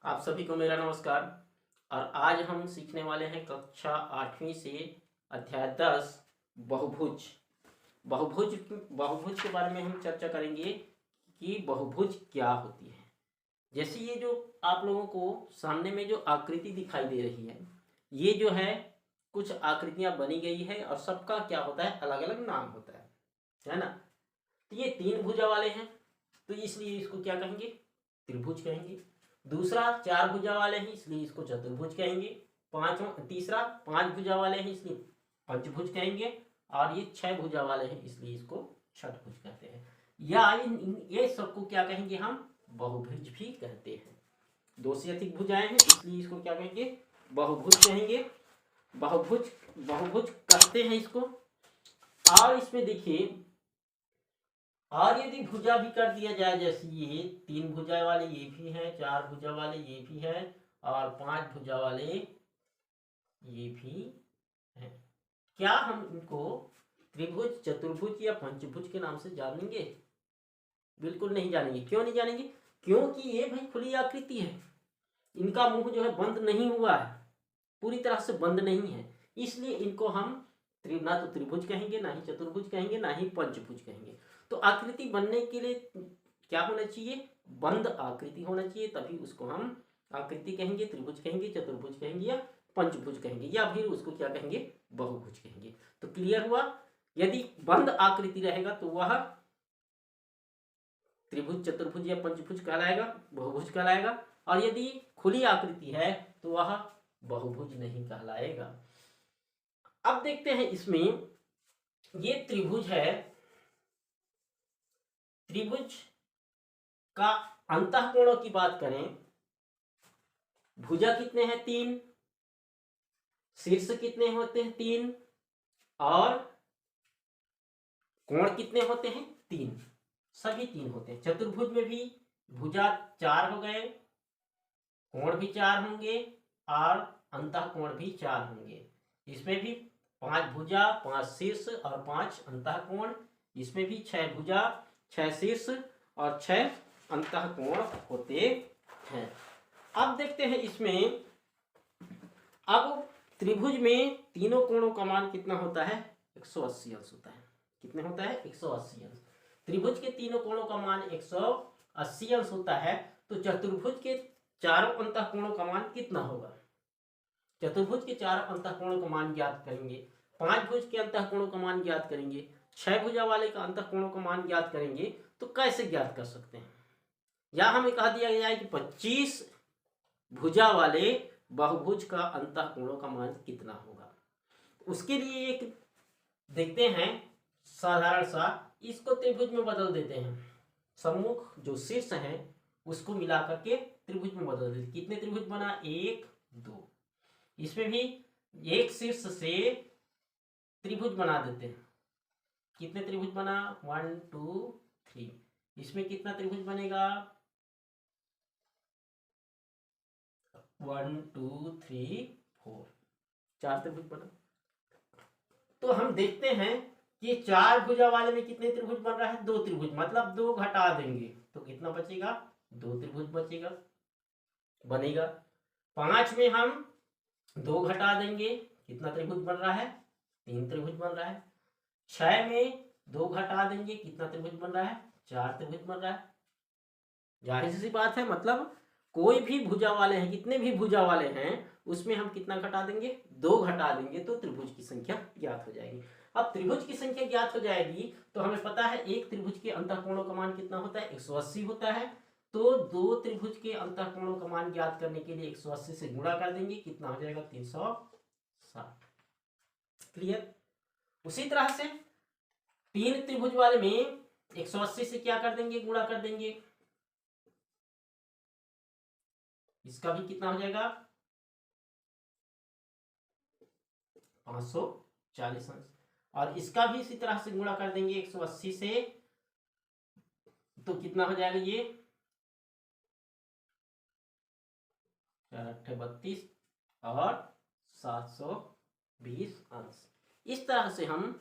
आप सभी को मेरा नमस्कार। और आज हम सीखने वाले हैं कक्षा 8वीं से अध्याय 10 बहुभुज। बहुभुज बहुभुज के बारे में हम चर्चा करेंगे कि बहुभुज क्या होती है। जैसे ये जो आप लोगों को सामने में जो आकृति दिखाई दे रही है, ये जो है कुछ आकृतियां बनी गई है और सबका क्या होता है, अलग अलग नाम होता है ना। तो ये 3 भुजा वाले हैं, तो इसलिए इसको क्या कहेंगे, त्रिभुज कहेंगे। दूसरा 4 भुजा वाले हैं, इसलिए इसको चतुर्भुज कहेंगे। तीसरा 5 भुजा वाले हैं, इसलिए पंचभुज कहेंगे। और ये 6 भुजा वाले हैं, इसलिए इसको षटभुज कहते हैं। या ये सबको क्या कहेंगे, हम बहुभुज भी कहते हैं। 2 से अधिक भुजाएं हैं, इसलिए इसको क्या कहेंगे, बहुभुज कहेंगे। बहुभुज बहुभुज कहते हैं इसको। और इसमें देखिए, और यदि भुजा भी कर दिया जाए, जैसे ये 3 भुजा वाले ये भी है, 4 भुजा वाले ये भी है और 5 भुजा वाले ये भी है, क्या हम इनको त्रिभुज, चतुर्भुज या पंचभुज के नाम से जानेंगे? बिल्कुल नहीं जानेंगे। क्यों नहीं जानेंगे? क्योंकि ये भाई खुली आकृति है, इनका मुंह जो है बंद नहीं हुआ है, पूरी तरह से बंद नहीं है, इसलिए इनको हम ना तो त्रिभुज कहेंगे, ना ही चतुर्भुज कहेंगे, ना ही पंचभुज कहेंगे। तो आकृति बनने के लिए क्या होना चाहिए, बंद आकृति होना चाहिए, तभी उसको हम आकृति कहेंगे, त्रिभुज कहेंगे, चतुर्भुज कहेंगे या पंचभुज कहेंगे, या फिर उसको क्या कहेंगे, बहुभुज कहेंगे। तो क्लियर हुआ। यदि बंद आकृति रहेगा तो वह त्रिभुज, चतुर्भुज या पंचभुज कहलाएगा, बहुभुज कहलाएगा। और यदि खुली आकृति है तो वह बहुभुज नहीं कहलाएगा। अब देखते हैं, इसमें ये त्रिभुज है, त्रिभुज का अंतःकोणों की बात करें, भुजा कितने हैं, 3, शीर्ष कितने होते हैं, 3, और कोण कितने होते हैं, 3, सभी 3 होते हैं। चतुर्भुज में भी भुजा 4 हो गए, कोण भी 4 होंगे और अंतःकोण भी 4 होंगे। इसमें भी 5 भुजा, 5 शीर्ष और 5 अंतःकोण। इसमें भी 6 भुजा, 6 शीर्ष और 6 अंतःकोण होते हैं। अब देखते हैं इसमें, अब त्रिभुज में तीनों कोणों का मान कितना होता है, 180 अंश होता है। कितने होता है, 180 अंश। त्रिभुज के तीनों कोणों का मान 180 अंश होता है। तो चतुर्भुज के चारों अंतःकोणों का मान कितना होगा? चतुर्भुज के 4 अंतःकोणों का मान ज्ञात करेंगे, 5 भुज के अंतःकोणों का मान ज्ञात करेंगे, 6 भुजा वाले का अंतःकोणों का मान ज्ञात करेंगे। तो कैसे ज्ञात कर सकते हैं? या हमें कहा दिया जाए कि 25 भुजा वाले बहुभुज का अंतःकोणों का मान कितना होगा। उसके लिए एक देखते हैं साधारण सा, इसको त्रिभुज में बदल देते हैं। सम्मुख जो शीर्ष है उसको मिला करके त्रिभुज में बदल देते। कितने त्रिभुज बना, 1 2। इसमें भी एक शीर्ष से त्रिभुज बना देते हैं। कितने त्रिभुज बना, 1 2 3। इसमें कितना त्रिभुज बनेगा, 1 2 3 4, 4 त्रिभुज बना। तो हम देखते हैं कि 4 भुजा वाले में कितने त्रिभुज बन रहा है, 2 त्रिभुज, मतलब 2 घटा देंगे तो कितना बचेगा, 2 त्रिभुज बचेगा, बनेगा। 5 में हम 2 घटा देंगे, कितना त्रिभुज बन रहा है, 3 त्रिभुज बन रहा है। 6 में 2 घटा देंगे, कितना त्रिभुज बन रहा है, 4 त्रिभुज बन रहा है। जाहिर सी बात है, मतलब कोई भी भुजा वाले हैं, कितने भी भुजा वाले हैं, उसमें हम कितना घटा देंगे, 2 घटा देंगे तो त्रिभुज की संख्या ज्ञात हो जाएगी। अब त्रिभुज की संख्या ज्ञात हो जाएगी तो हमें पता है एक त्रिभुज के अंतःकोणों का मान कितना होता है, 180 होता है। तो 2 त्रिभुज के अंतःकोणों का मान ज्ञात करने के लिए 180 से गुणा कर देंगे, कितना हो जाएगा, 360। क्लियर। उसी तरह से 3 त्रिभुज वाले में 180 से क्या कर देंगे, गुणा कर देंगे, इसका भी कितना हो जाएगा, 540 अंश। और इसका भी इसी तरह से गुणा कर देंगे 180 से, तो कितना हो जाएगा, ये 4 32 और 720 अंश। इस तरह से हम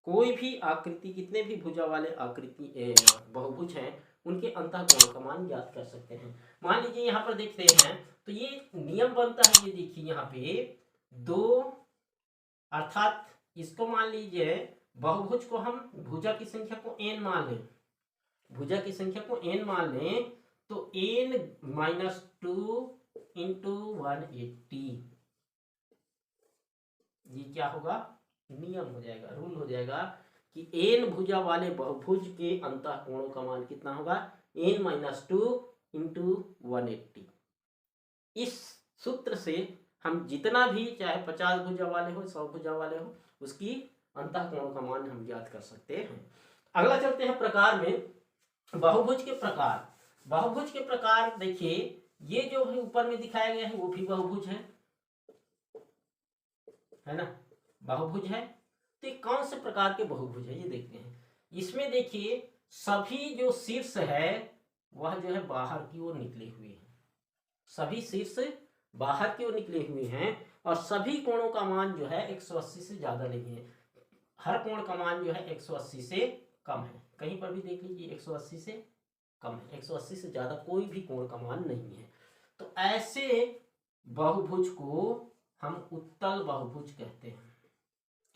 कोई भी आकृति, कितने भी भुजा वाले आकृति बहुभुज हैं, उनके अंतःकोणों का मान ज्ञात कर सकते हैं। मान लीजिए यहाँ पर देखते हैं तो ये नियम बनता है, ये देखिए यहाँ पे 2, अर्थात इसको मान लीजिए बहुभुज को हम भुजा की संख्या को n मान लें, भुजा की संख्या को n मान लें, तो n-2 इंटू 180, ये क्या होगा, नियम हो जाएगा, रूल हो जाएगा कि n भुजा वाले बहुभुज के अंतः कोणों का मान कितना होगा, n-2 इंटू 180। इस सूत्र से हम जितना भी चाहे 50 भुजा वाले हो 100 भुजा वाले हो उसकी अंतः कोणों का मान हम ज्ञात कर सकते हैं। अगला चलते हैं प्रकार में, बहुभुज के प्रकार। बहुभुज के प्रकार देखिए, ये जो है ऊपर में दिखाया गया है वो भी बहुभुज है ना, बहुभुज है। तो ये कौन से प्रकार के बहुभुज है ये देखते हैं। इसमें देखिए सभी जो शीर्ष है वह जो है बाहर की ओर निकले हुए हैं, सभी शीर्ष बाहर की ओर निकले हुए हैं और सभी कोणों का मान जो है 180 से ज्यादा नहीं है, हर कोण का मान जो है 180 से कम है। कहीं पर भी देख लीजिए 180 से कम है, 180 से ज्यादा कोई भी कोण का मान नहीं है। तो ऐसे बहुभुज को हम उत्तल बहुभुज कहते हैं।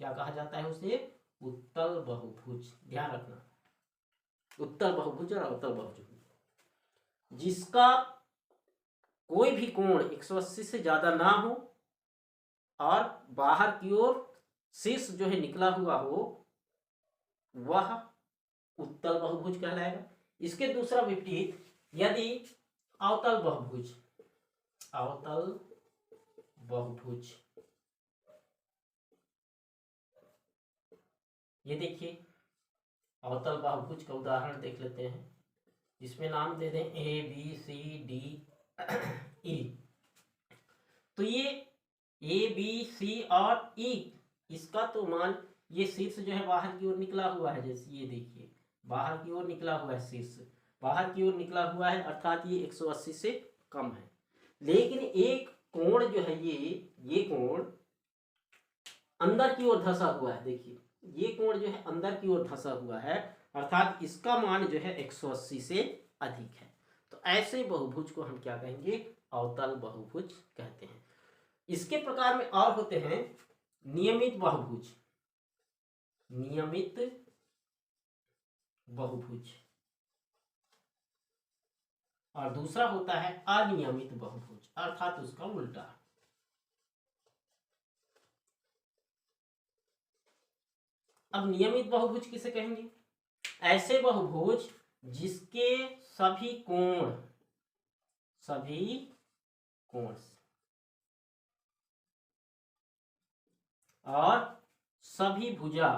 क्या कहा जाता है उसे, उत्तल बहुभुज। ध्यान रखना, उत्तल बहुभुज और अवतल बहुभुज, जिसका कोई भी कोण 180 से ज्यादा ना हो और बाहर की ओर शीर्ष जो है निकला हुआ हो, वह उत्तल बहुभुज कहलाएगा। इसके दूसरा विपरीत, यदि अवतल बहुभुज, अवतल बहुभुज, ये देखिए अवतल बहुभुज का उदाहरण देख लेते हैं, जिसमें नाम दे दें A B C D E. तो ये ए बी सी और ई, इसका तो मान, ये शीर्ष जो है बाहर की ओर निकला हुआ है, जैसे ये देखिए बाहर की ओर निकला हुआ है, शीर्ष बाहर की ओर निकला हुआ है, अर्थात ये 180 से कम है। लेकिन एक कोण जो है ये कोण अंदर की ओर धंसा हुआ है, देखिए ये कोण जो है अंदर की ओर धंसा हुआ है, अर्थात इसका मान जो है 180 से अधिक है। तो ऐसे बहुभुज को हम क्या कहेंगे, अवतल बहुभुज कहते हैं। इसके प्रकार में और होते हैं नियमित बहुभुज, नियमित बहुभुज, और दूसरा होता है अनियमित बहुभुज, अर्थात उसका उल्टा। अब नियमित बहुभुज किसे कहेंगे, ऐसे बहुभुज जिसके सभी कोण और सभी भुजा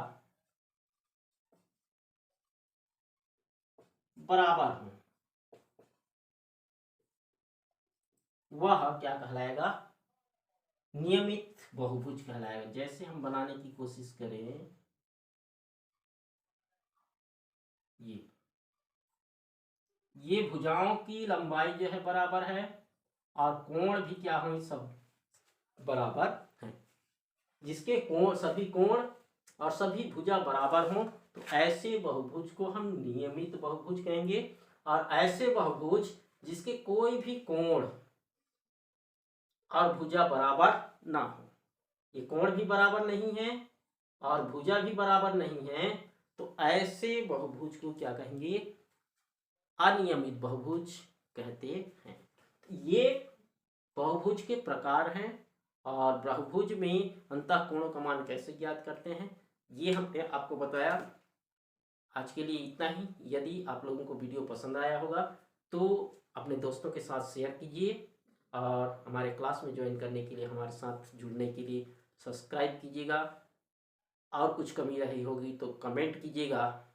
बराबर हो, वह क्या कहलाएगा, नियमित बहुभुज कहलाएगा। जैसे हम बनाने की कोशिश करें, ये भुजाओं की लंबाई जो है बराबर है और कोण भी क्या हो, सब बराबर है। जिसके कोण, सभी कोण और सभी भुजा बराबर हों, तो ऐसे बहुभुज को हम नियमित बहुभुज कहेंगे। और ऐसे बहुभुज जिसके कोई भी कोण और भुजा बराबर ना हो, ये कोण भी बराबर नहीं है और भुजा भी बराबर नहीं है, तो ऐसे बहुभुज को क्या कहेंगे, अनियमित बहुभुज कहते हैं। ये बहुभुज के प्रकार हैं और बहुभुज में अंतः कोणों का मान कैसे ज्ञात करते हैं, ये हमने आपको बताया। आज के लिए इतना ही। यदि आप लोगों को वीडियो पसंद आया होगा तो अपने दोस्तों के साथ शेयर कीजिए और हमारे क्लास में ज्वाइन करने के लिए, हमारे साथ जुड़ने के लिए सब्सक्राइब कीजिएगा। और कुछ कमी रही होगी तो कमेंट कीजिएगा।